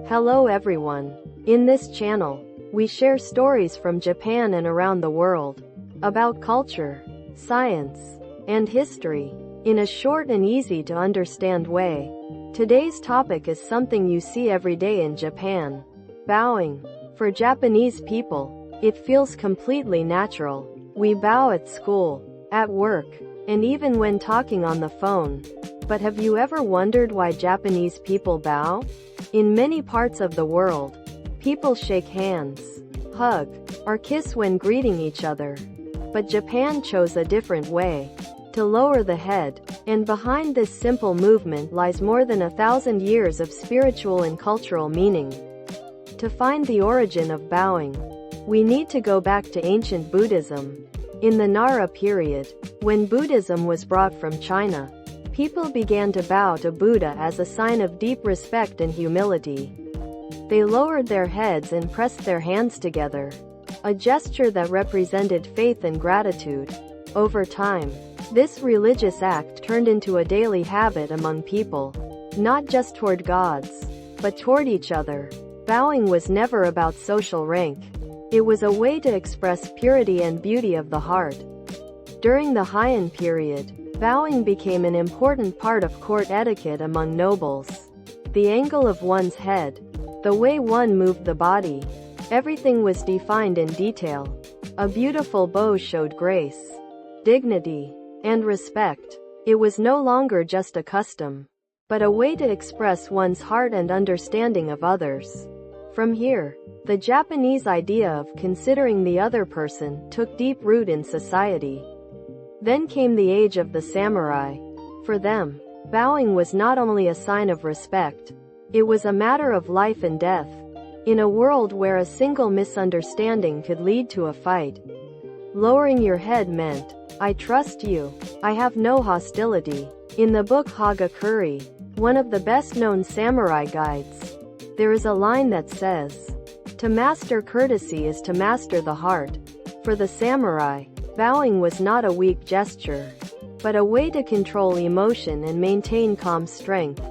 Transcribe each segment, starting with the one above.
Hello everyone. In this channel, we share stories from Japan and around the world about culture, science, and history in a short and easy to understand way. Today's topic is something you see every day in Japan. Bowing. For Japanese people, it feels completely natural. We bow at school, at work, and even when talking on the phone. But have you ever wondered why Japanese people bow? In many parts of the world, people shake hands, hug, or kiss when greeting each other. But Japan chose a different way, to lower the head, and behind this simple movement lies more than 1,000 years of spiritual and cultural meaning. To find the origin of bowing, we need to go back to ancient Buddhism. In the Nara period, when Buddhism was brought from China, people began to bow to Buddha as a sign of deep respect and humility. They lowered their heads and pressed their hands together, a gesture that represented faith and gratitude. Over time, this religious act turned into a daily habit among people, not just toward gods, but toward each other. Bowing was never about social rank. It was a way to express purity and beauty of the heart. During the Heian period, bowing became an important part of court etiquette among nobles. The angle of one's head, the way one moved the body, everything was defined in detail. A beautiful bow showed grace, dignity, and respect. It was no longer just a custom, but a way to express one's heart and understanding of others. From here, the Japanese idea of considering the other person took deep root in society. Then came the age of the samurai. For them, bowing was not only a sign of respect, it was a matter of life and death. In a world where a single misunderstanding could lead to a fight, lowering your head meant, "I trust you, I have no hostility." In the book Hagakure, one of the best-known samurai guides, there is a line that says, "To master courtesy is to master the heart." For the samurai, bowing was not a weak gesture, but a way to control emotion and maintain calm strength.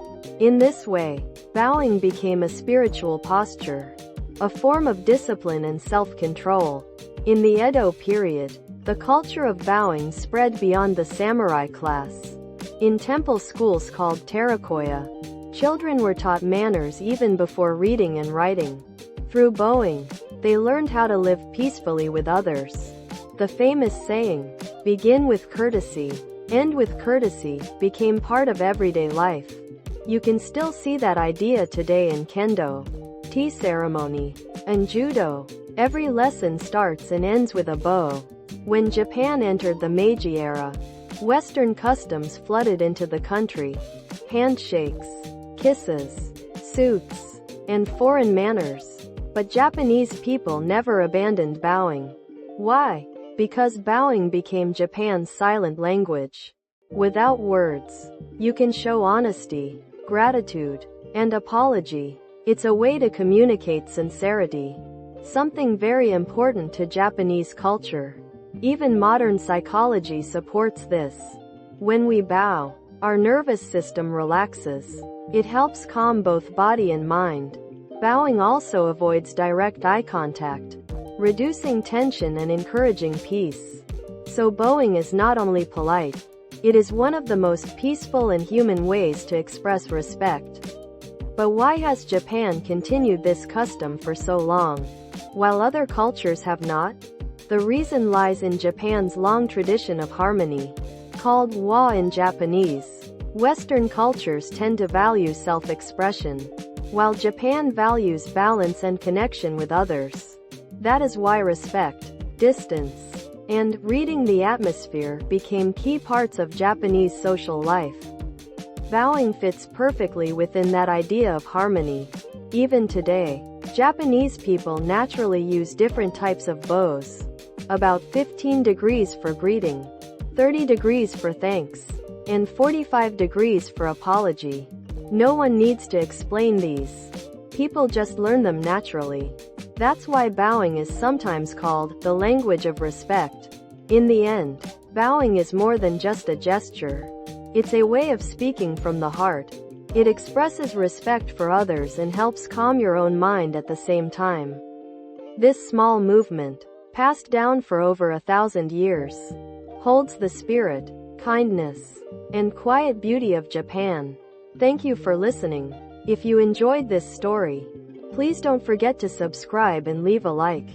In this way, bowing became a spiritual posture, a form of discipline and self-control. In the Edo period, the culture of bowing spread beyond the samurai class. In temple schools called terakoya, children were taught manners even before reading and writing. Through bowing, they learned how to live peacefully with others. The famous saying, "Begin with courtesy, end with courtesy," became part of everyday life. You can still see that idea today in kendo, tea ceremony, and judo. Every lesson starts and ends with a bow. When Japan entered the Meiji era, Western customs flooded into the country. Handshakes, kisses, suits, and foreign manners. But Japanese people never abandoned bowing. Why? Because bowing became Japan's silent language. Without words, you can show honesty, gratitude, and apology. It's a way to communicate sincerity, something very important to Japanese culture. Even modern psychology supports this. When we bow, our nervous system relaxes. It helps calm both body and mind. Bowing also avoids direct eye contact, reducing tension and encouraging peace. So bowing is not only polite, it is one of the most peaceful and human ways to express respect. But why has Japan continued this custom for so long, while other cultures have not? The reason lies in Japan's long tradition of harmony, called wa in Japanese. Western cultures tend to value self-expression, while Japan values balance and connection with others. That is why respect, distance, and reading the atmosphere became key parts of Japanese social life. Bowing fits perfectly within that idea of harmony. Even today, Japanese people naturally use different types of bows. About 15 degrees for greeting, 30 degrees for thanks, and 45 degrees for apology. No one needs to explain these. People just learn them naturally. That's why bowing is sometimes called the language of respect. In the end, bowing is more than just a gesture. It's a way of speaking from the heart. It expresses respect for others and helps calm your own mind at the same time. This small movement, passed down for over 1,000 years, holds the spirit, kindness, and quiet beauty of Japan. Thank you for listening. If you enjoyed this story, please don't forget to subscribe and leave a like.